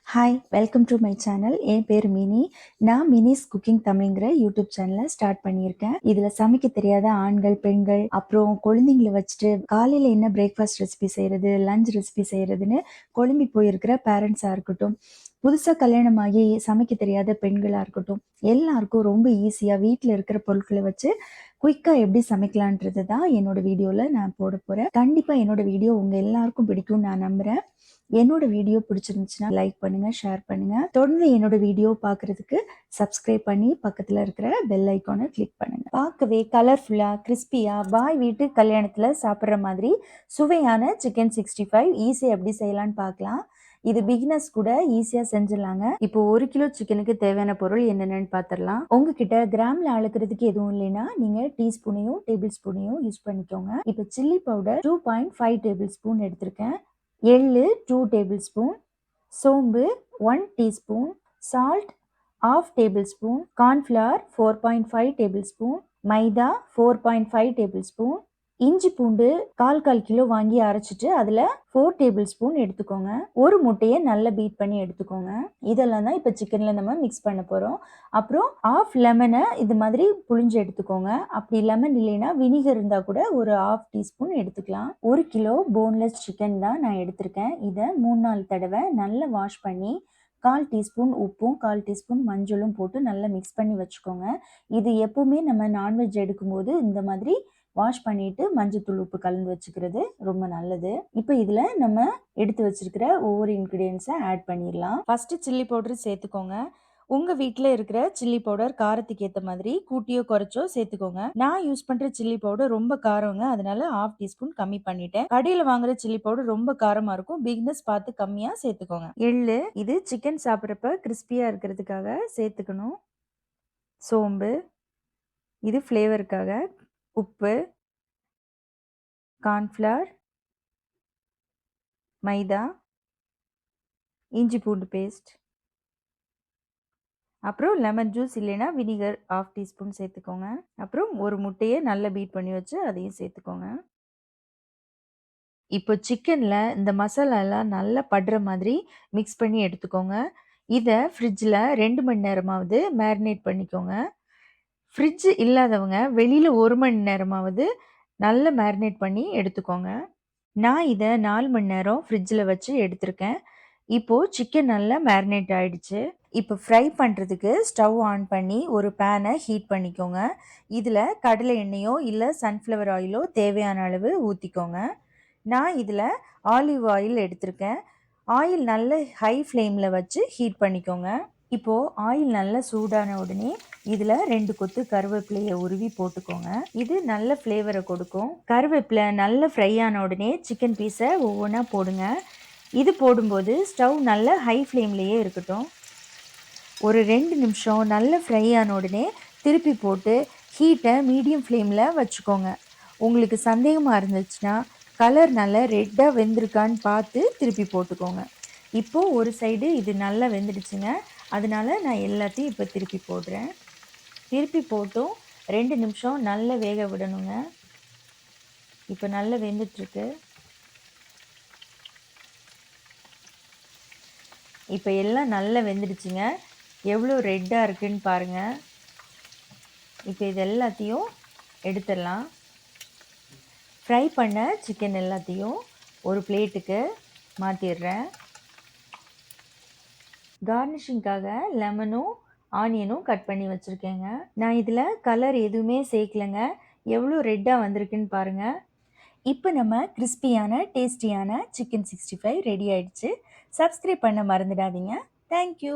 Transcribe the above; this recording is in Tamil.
Hi welcome to my channel. என் பேர் மினி. நான் மினிஸ் குக்கிங் தமிழ்ங்கிற யூடியூப் சேனலை ஸ்டார்ட் பண்ணியிருக்கேன். இதில் சமைக்க தெரியாத ஆண்கள், பெண்கள், அப்புறம் குழந்தைங்களை வச்சுட்டு காலையில் என்ன பிரேக்ஃபாஸ்ட் ரெசிபி செய்கிறது, லஞ்ச் ரெசிபி செய்கிறதுன்னு குழம்பி போயிருக்கிற பேரண்ட்ஸாக இருக்கட்டும், புதுசாக கல்யாணமாகி சமைக்க தெரியாத பெண்களாக இருக்கட்டும், எல்லாருக்கும் ரொம்ப ஈஸியாக வீட்டில் இருக்கிற பொருட்களை வச்சு குயிக்காக எப்படி சமைக்கலான்றது தான் என்னோட வீடியோவில் நான் போட போகிறேன். கண்டிப்பாக என்னோட வீடியோ உங்கள் எல்லாருக்கும் பிடிக்கும்னு நான் நம்புகிறேன். என்னோட வீடியோ பிடிச்சிருந்துச்சுன்னா லைக் பண்ணுங்க, ஷேர் பண்ணுங்க. தொடர்ந்து என்னோட வீடியோ பார்க்கறதுக்கு சப்ஸ்கிரைப் பண்ணி பக்கத்துல இருக்கிற பெல் ஐக்கானை கிளிக் பண்ணுங்க. பார்க்கவே கலர்ஃபுல்லா, கிறிஸ்பியா, பாய் வீட்டு கல்யாணத்துல சாப்பிட்ற மாதிரி சுவையான சிக்கன் 65 ஈஸி எப்படி செய்யலாம்னு பார்க்கலாம். இது பிகினர்ஸ் கூட ஈஸியா செஞ்சிடலாங்க. இப்போ 1 கிலோ சிக்கனுக்கு தேவையான பொருள் என்னென்னு பார்த்துடலாம். உங்ககிட்ட கிராம்ல அளக்கிறதுக்கு எதுவும் இல்லைன்னா நீங்க டீஸ்பூனையும் டேபிள் ஸ்பூனையும் யூஸ் பண்ணிக்கோங்க. இப்போ சில்லி பவுடர் 2.5 டேபிள் ஸ்பூன் எடுத்திருக்கேன். எள்ளு 2 டேபிள் ஸ்பூன், சோம்பு 1 teaspoon, salt 1/2 table spoon, cornflour 4.5 table spoon, maida 4.5 table spoon, இஞ்சி பூண்டு 1/4 கிலோ வாங்கி அரைச்சிட்டு அதில் 4 டேபிள் ஸ்பூன் எடுத்துக்கோங்க. ஒரு முட்டையை நல்லா பீட் பண்ணி எடுத்துக்கோங்க. இதெல்லாம் தான் இப்போ சிக்கனில் நம்ம மிக்ஸ் பண்ண போகிறோம். அப்புறம் 1/2 லெமனை இது மாதிரி புழிஞ்சு எடுத்துக்கோங்க. அப்படி லெமன் இல்லைன்னா வினிகர் இருந்தால் கூட ஒரு 1/2 டீஸ்பூன் எடுத்துக்கலாம். 1 கிலோ போன்லெஸ் சிக்கன் தான் நான் எடுத்திருக்கேன். இதை 3-4 தடவை நல்லா வாஷ் பண்ணி 1/4 டீஸ்பூன் உப்பும் 1/4 டீஸ்பூன் மஞ்சளும் போட்டு நல்லா மிக்ஸ் பண்ணி வச்சுக்கோங்க. இது எப்பவுமே நம்ம நான்வெஜ் எடுக்கும்போது இந்த மாதிரி வாஷ் பண்ணிட்டு மஞ்சத்தூள் உப்பு கலந்து வச்சுக்கிறது ரொம்ப நல்லது. இப்போ இதுல நம்ம எடுத்து வச்சிருக்கிற ஒவ்வொரு இன்கிரீடியன்ஸை ஆட் பண்ணிடலாம். ஃபர்ஸ்ட் சில்லி பவுடர் சேர்த்துக்கோங்க. உங்க வீட்டில் இருக்கிற சில்லி பவுடர் காரத்துக்கு ஏற்ற மாதிரி கூட்டியோ குறைச்சோ சேர்த்துக்கோங்க. நான் யூஸ் பண்ற சில்லி பவுடர் ரொம்ப காரங்க, அதனால 1/2 டீஸ்பூன் கம்மி பண்ணிட்டேன். கடையில் வாங்குற சில்லி பவுடர் ரொம்ப காரமா இருக்கும், பிகினர்ஸ் பார்த்து கம்மியா சேர்த்துக்கோங்க. எள்ளு இது சிக்கன் சாப்பிட்றப்ப கிறிஸ்பியா இருக்கிறதுக்காக சேர்த்துக்கணும். சோம்பு இது ஃப்ளேவருக்காக. உப்பு, கார்ன்ஃப்ளவர், மைதா, இஞ்சி பூண்டு பேஸ்ட், அப்புறம் லெமன் ஜூஸ் இல்லைன்னா வினிகர் 1/2 டீஸ்பூன் சேர்த்துக்கோங்க. அப்புறம் ஒரு முட்டையை நல்லா பீட் பண்ணி வச்சு அதையும் சேர்த்துக்கோங்க. இப்போ சிக்கனில் இந்த மசாலாலாம் நல்லா படுற மாதிரி மிக்ஸ் பண்ணி எடுத்துக்கோங்க. இதை ஃப்ரிட்ஜில் 2 மணி நேரமாவது மேரினேட் பண்ணிக்கோங்க. ஃப்ரிட்ஜ் இல்லாதவங்க வெளியில் 1 மணி நேரமாவது நல்லா மேரினேட் பண்ணி எடுத்துக்கோங்க. நான் இதை 4 மணி நேரம் ஃப்ரிட்ஜில் வச்சு எடுத்திருக்கேன். இப்போது சிக்கன் நல்லா மேரினேட் ஆகிடுச்சு. இப்போ ஃப்ரை பண்ணுறதுக்கு ஸ்டவ் ஆன் பண்ணி ஒரு பேனை ஹீட் பண்ணிக்கோங்க. இதில் கடலை எண்ணெயோ இல்லை சன்ஃப்ளவர் ஆயிலோ தேவையான அளவு ஊற்றிக்கோங்க. நான் இதில் ஆலிவ் ஆயில் எடுத்திருக்கேன். ஆயில் நல்ல ஹை ஃப்ளேமில் வச்சு ஹீட் பண்ணிக்கோங்க. இப்போது ஆயில் நல்லா சூடான உடனே இதில் 2 கொத்து கருவேப்பிலையை உருவி போட்டுக்கோங்க. இது நல்ல ஃப்ளேவரை கொடுக்கும். கருவேப்பிலை நல்ல ஃப்ரை ஆன உடனே சிக்கன் பீஸை ஒவ்வொன்றா போடுங்க. இது போடும்போது ஸ்டவ் நல்ல ஹை ஃப்ளேம்லேயே இருக்கட்டும். ஒரு 2 நிமிஷம் நல்ல ஃப்ரை ஆன உடனே திருப்பி போட்டு ஹீட்டை மீடியம் ஃப்ளேமில் வச்சுக்கோங்க. உங்களுக்கு சந்தேகமாக இருந்துச்சுன்னா கலர் நல்லா ரெட்டாக வெந்திருக்கான்னு பார்த்து திருப்பி போட்டுக்கோங்க. இப்போது ஒரு சைடு இது நல்லா வெந்துடுச்சுங்க, அதனால நான் எல்லாத்தையும் இப்போ திருப்பி போடுறேன். திருப்பி போட்டும் 2 நிமிஷம் நல்லா வேக விடணுங்க. இப்போ நல்லா வெந்துட்டுருக்கு. இப்போ எல்லாம் நல்லா வெந்துடுச்சுங்க. எவ்வளோ ரெட்டாக இருக்குன்னு பாருங்கள். இப்போ இது எல்லாத்தையும் எடுத்துடலாம். ஃப்ரை பண்ண சிக்கன் எல்லாத்தையும் ஒரு பிளேட்டுக்கு மாற்றிடுறேன். கார்னிஷிங்காக லெமனும் ஆனியனும் கட் பண்ணி வச்சுருக்கேங்க. நான் இதில் கலர் எதுவுமே சேர்க்கலைங்க. எவ்வளோ ரெட்டாக வந்திருக்குன்னு பாருங்கள். இப்போ நம்ம கிறிஸ்பியான டேஸ்டியான சிக்கன் 65 ரெடி ஆயிடுச்சு. சப்ஸ்கிரைப் பண்ண மறந்துடாதீங்க. தேங்க்யூ.